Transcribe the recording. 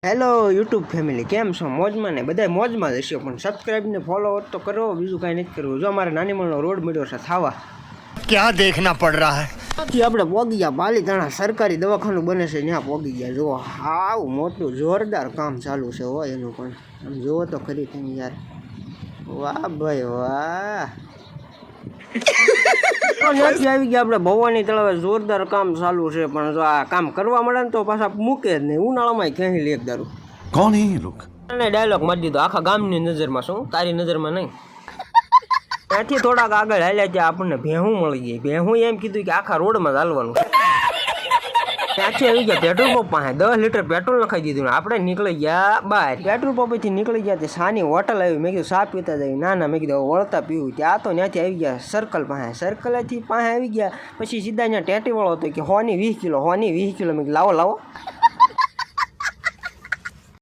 Hello YouTube family, કેમ છો? મોજમાં ને બધાય મોજમાં જ હશો, પણ સબસ્ક્રાઈબ ને ફોલો તો કરો, બીજું કાંઈ નથી કરવું. જો અમારે નાનીમણનો રોડ મળ્યો છે થાવા, क्या देखना पड़ रहा है? ત્યાંથી આપણે પોગી ગયા પાલીતાણા. સરકારી દવાખાનું બને છે ત્યાં પોગી ગયા. જો આવું મોટું જોરદાર કામ ચાલુ છે હોય એનું, પણ આમ જુઓ તો ખરી તમે યાર. વાહ ભાઈ વાહ. ત્યાંથી આવી ગયા આપણે ભવાની તળાવે. જોરદાર કામ ચાલુ છે, પણ જો આ કામ કરવા મળે ને તો પાછા મૂકે જ નહીં. ઉનાળામાં ક્યાંય લે એક દારૂ. कौन है ये लोग? અને ડાયલોગ મારી દીધો આખા ગામની નજરમાં. શું તારી નજરમાં નહીં? ત્યાંથી થોડાક આગળ હાલ્યા ત્યાં આપણને ભેહું મળી ગઈ. ભેહું એમ કીધું કે આખા રોડમાં ચાલવાનું. ત્યાંથી આવી ગયા પેટ્રોલ પંપ પાસે. 10 લીટર પેટ્રોલ નખાઈ દીધું. આપણે નીકળી ગયા બહાર. પેટ્રોલ પંપથી નીકળી ગયા તે સાની હોટલ આવી. મેં કીધું સા પીતા જાય. ના મેં કીધું વળતા પીવું. ત્યાં તો ત્યાંથી આવી ગયા સર્કલ પાસે. સર્કલેથી પાસે આવી ગયા પછી સીધા અહીંયા ટેટી વાળો હતો કે હોની 20 કિલો. મેં કીધું લાવો